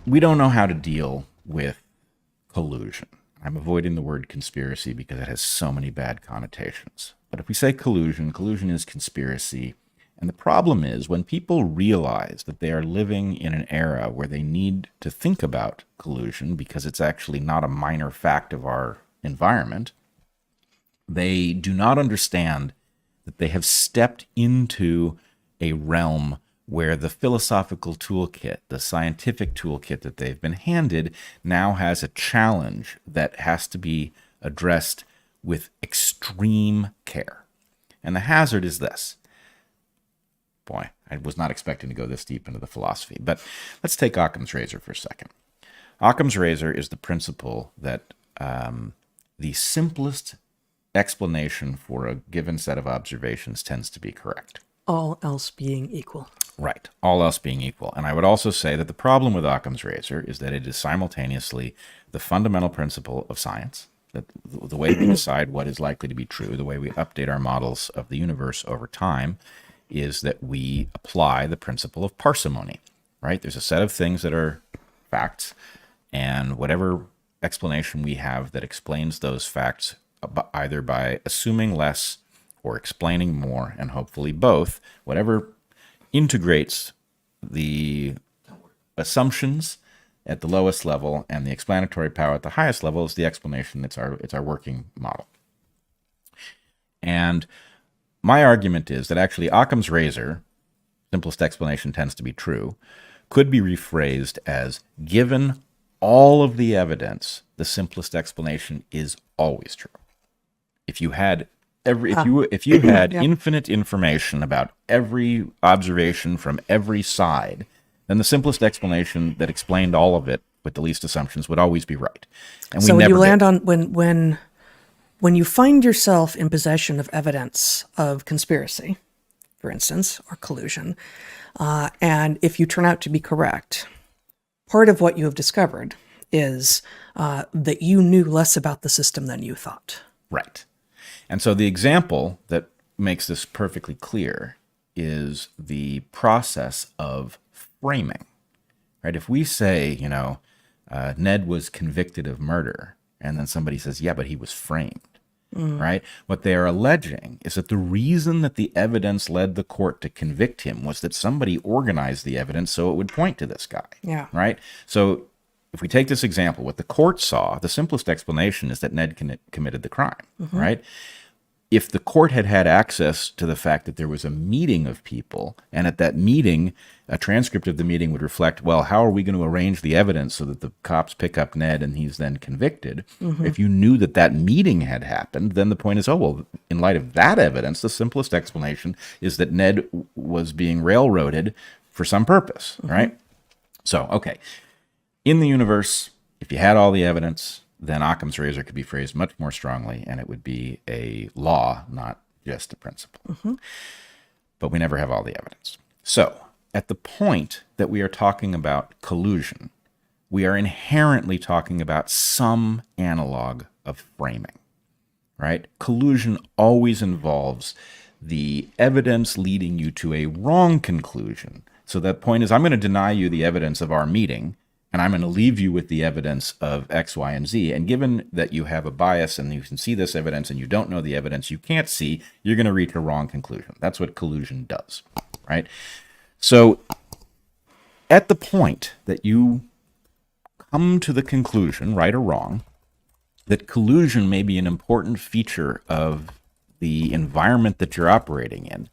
we don't know how to deal with collusion. I'm avoiding the word conspiracy because it has so many bad connotations. But if we say collusion, collusion is conspiracy. And the problem is when people realize that they are living in an era where they need to think about collusion because it's actually not a minor fact of our environment, they do not understand that they have stepped into a realm where the philosophical toolkit, the scientific toolkit that they've been handed, now has a challenge that has to be addressed with extreme care. And the hazard is this. Boy, I was not expecting to go this deep into the philosophy, but let's take Occam's razor for a second. Occam's razor is the principle that the simplest explanation for a given set of observations tends to be correct. All else being equal. Right, all else being equal. And I would also say that the problem with Occam's razor is that it is simultaneously the fundamental principle of science, that the way we decide what is likely to be true, the way we update our models of the universe over time, is that we apply the principle of parsimony, right? There's a set of things that are facts, and whatever explanation we have that explains those facts, either by assuming less or explaining more, and hopefully both, whatever integrates the assumptions at the lowest level and the explanatory power at the highest level is the explanation. It's our working model. And my argument is that actually Occam's razor, simplest explanation tends to be true, could be rephrased as given all of the evidence, the simplest explanation is always true. If you had if you had Yep. infinite information about every observation from every side, then the simplest explanation that explained all of it with the least assumptions would always be right. And So we when never you land did. on when you find yourself in possession of evidence of conspiracy, for instance, or collusion, and if you turn out to be correct, part of what you have discovered is that you knew less about the system than you thought. Right. And so the example that makes this perfectly clear is the process of framing. Right? If we say, Ned was convicted of murder, and then somebody says, yeah, but he was framed. Right? What they are alleging is that the reason that the evidence led the court to convict him was that somebody organized the evidence so it would point to this guy. Yeah. Right? So if we take this example, what the court saw, the simplest explanation is that Ned committed the crime. Right? If the court had had access to the fact that there was a meeting of people, and at that meeting, a transcript of the meeting would reflect, well, how are we going to arrange the evidence so that the cops pick up Ned and he's then convicted? If you knew that that meeting had happened, then the point is, oh, well, in light of that evidence, the simplest explanation is that Ned was being railroaded for some purpose, right? So, okay. In the universe, if you had all the evidence, then Occam's razor could be phrased much more strongly, and it would be a law, not just a principle. But we never have all the evidence. So, at the point that we are talking about collusion, we are inherently talking about some analog of framing, right? Collusion always involves the evidence leading you to a wrong conclusion. So that point is, I'm going to deny you the evidence of our meeting, and I'm going to leave you with the evidence of X, Y, and Z. And given that you have a bias and you can see this evidence and you don't know the evidence you can't see, you're going to reach a wrong conclusion. That's what collusion does, right? So at the point that you come to the conclusion, right or wrong, that collusion may be an important feature of the environment that you're operating in,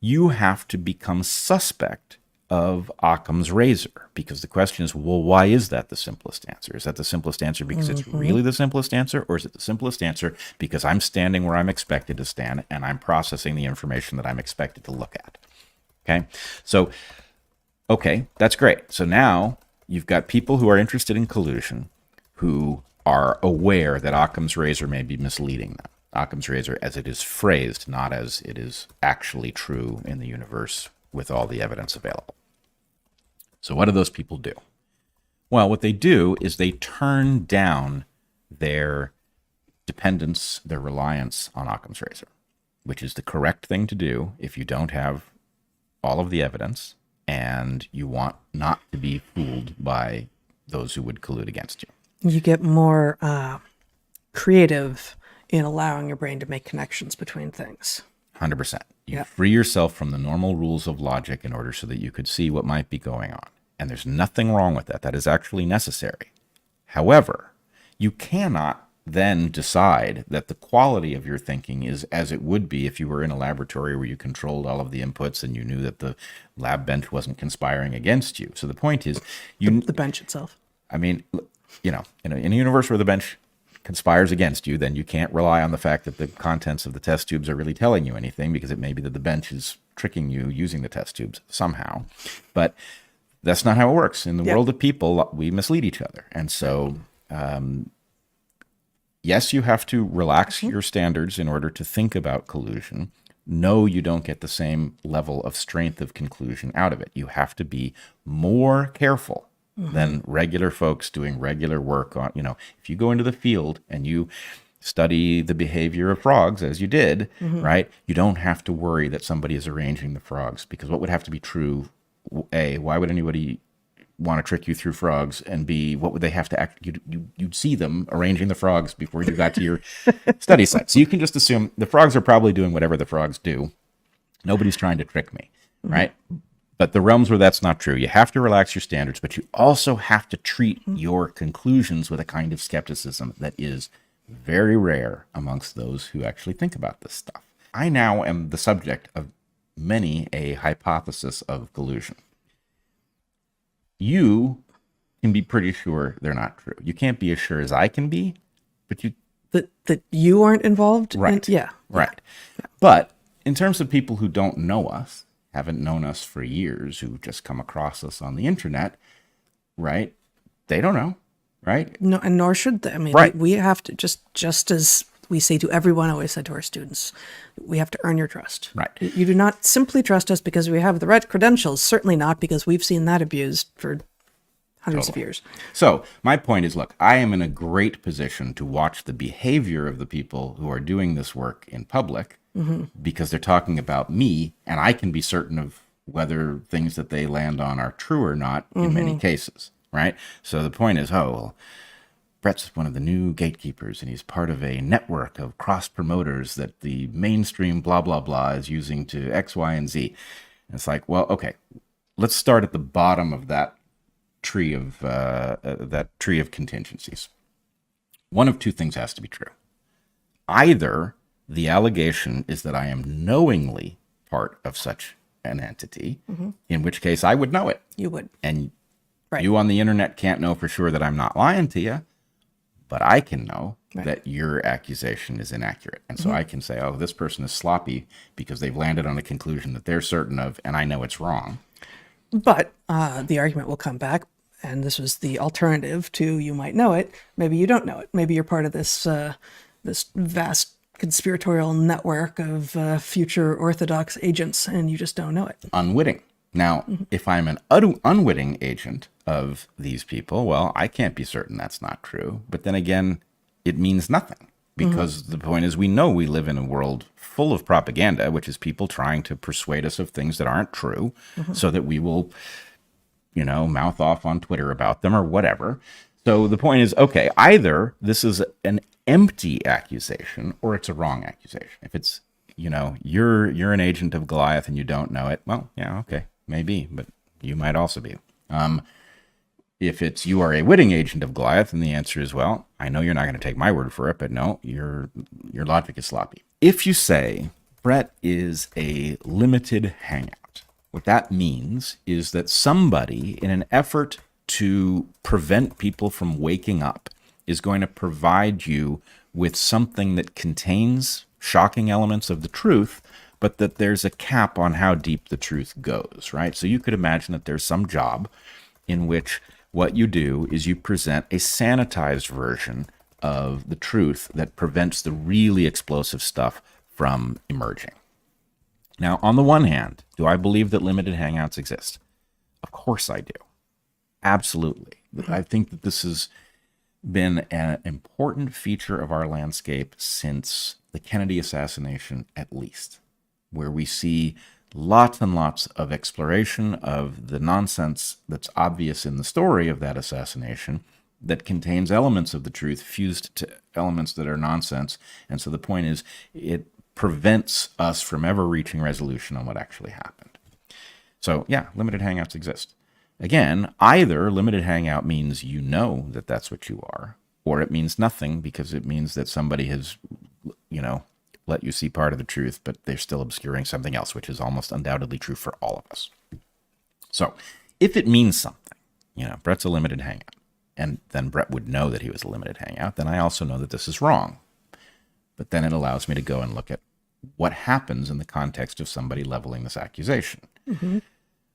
you have to become suspect of Occam's razor, because the question is, well, why is that the simplest answer? Is that the simplest answer because it's really the simplest answer, or is it the simplest answer because I'm standing where I'm expected to stand and I'm processing the information that I'm expected to look at? Okay, so, that's great. So now you've got people who are interested in collusion who are aware that Occam's razor may be misleading them. Occam's razor as it is phrased, not as it is actually true in the universe with all the evidence available. So what do those people do? Well, what they do is they turn down their dependence, their reliance on Occam's razor, which is the correct thing to do if you don't have all of the evidence and you want not to be fooled by those who would collude against you. You get more creative in allowing your brain to make connections between things. 100%. You Yeah. free yourself from the normal rules of logic in order so that you could see what might be going on. And there's nothing wrong with that. That is actually necessary. However, you cannot then decide that the quality of your thinking is as it would be if you were in a laboratory where you controlled all of the inputs and you knew that the lab bench wasn't conspiring against you. So the point is, The bench itself. I mean, in a universe where the bench conspires against you, then you can't rely on the fact that the contents of the test tubes are really telling you anything, because it may be that the bench is tricking you using the test tubes somehow. But that's not how it works. In the world of people, we mislead each other. And so, yes, you have to relax your standards in order to think about collusion. No, you don't get the same level of strength of conclusion out of it. You have to be more careful than regular folks doing regular work on, if you go into the field and you study the behavior of frogs, as you did, right? You don't have to worry that somebody is arranging the frogs, because what would have to be true? A, why would anybody want to trick you through frogs? And B, what would they have to act? You'd see them arranging the frogs before you got to your study site. So you can just assume the frogs are probably doing whatever the frogs do. Nobody's trying to trick me, right? But the realms where that's not true, you have to relax your standards, but you also have to treat your conclusions with a kind of skepticism that is very rare amongst those who actually think about this stuff. I now am the subject of many a hypothesis of collusion. You can be pretty sure they're not true. You can't be as sure as I can be, but you... That you aren't involved? Right. Right. Yeah. But in terms of people who don't know us, haven't known us for years, who just come across us on the internet, right? They don't know, right? No, and nor should they. I mean, right. We have to, just as we say to everyone, I always say to our students, we have to earn your trust. Right. You do not simply trust us because we have the right credentials. Certainly not because we've seen that abused for hundreds of years. So my point is, look, I am in a great position to watch the behavior of the people who are doing this work in public, because they're talking about me, and I can be certain of whether things that they land on are true or not in many cases, right? So the point is, Bret's one of the new gatekeepers, and he's part of a network of cross-promoters that the mainstream blah, blah, blah is using to X, Y, and Z. And it's like, well, okay, let's start at the bottom of that tree of contingencies. One of two things has to be true. Either the allegation is that I am knowingly part of such an entity, in which case I would know it. You would. And Right. you on the internet can't know for sure that I'm not lying to you, but I can know that your accusation is inaccurate. And so I can say, oh, this person is sloppy because they've landed on a conclusion that they're certain of, and I know it's wrong. But the argument will come back, and this was the alternative to you might know it. Maybe you don't know it. Maybe you're part of this this vast conspiratorial network of future Orthodox agents, and you just don't know it. Unwitting. Now, if I'm an unwitting agent of these people, well, I can't be certain that's not true. But then again, it means nothing, because the point is, we know we live in a world full of propaganda, which is people trying to persuade us of things that aren't true, so that we will, mouth off on Twitter about them or whatever. So the point is, okay, either this is an empty accusation or it's a wrong accusation. If it's, you're an agent of Goliath and you don't know it, well, yeah, okay, maybe, but you might also be. If it's you are a witting agent of Goliath, then the answer is, well, I know you're not going to take my word for it, but no, your logic is sloppy. If you say Bret is a limited hangout, what that means is that somebody, in an effort to prevent people from waking up, is going to provide you with something that contains shocking elements of the truth, but that there's a cap on how deep the truth goes, right? So you could imagine that there's some job in which what you do is you present a sanitized version of the truth that prevents the really explosive stuff from emerging. Now, on the one hand, do I believe that limited hangouts exist? Of course I do. Absolutely. I think that this has been an important feature of our landscape since the Kennedy assassination, at least, where we see lots and lots of exploration of the nonsense that's obvious in the story of that assassination that contains elements of the truth fused to elements that are nonsense. And so the point is, it prevents us from ever reaching resolution on what actually happened. So yeah, limited hangouts exist. Again, either limited hangout means you know that that's what you are, or it means nothing because it means that somebody has, let you see part of the truth, but they're still obscuring something else, which is almost undoubtedly true for all of us. So if it means something, Bret's a limited hangout, and then Bret would know that he was a limited hangout, then I also know that this is wrong. But then it allows me to go and look at what happens in the context of somebody leveling this accusation. Mm-hmm.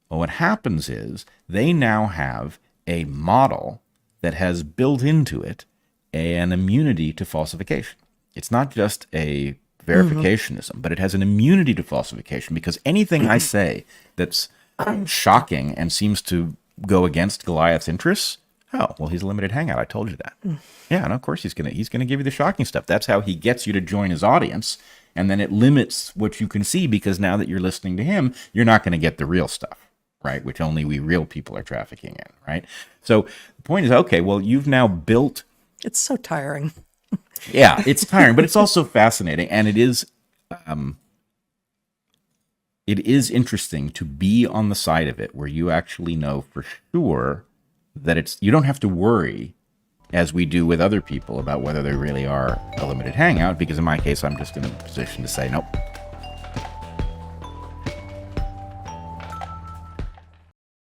Well, what happens is they now have a model that has built into it an immunity to falsification. It's not just a verificationism, but it has an immunity to falsification, because anything I say that's shocking and seems to go against Goliath's interests, oh, well, he's a limited hangout. I told you that. Yeah, and of course he's gonna give you the shocking stuff. That's how he gets you to join his audience, and then it limits what you can see, because now that you're listening to him, you're not going to get the real stuff, right? Which only we real people are trafficking in, right? So the point is, okay, well, you've now built. It's so tiring. Yeah, it's tiring, but it's also fascinating, and it is interesting to be on the side of it where you actually know for sure that you don't have to worry, as we do with other people, about whether they really are a limited hangout, because in my case, I'm just in a position to say, nope,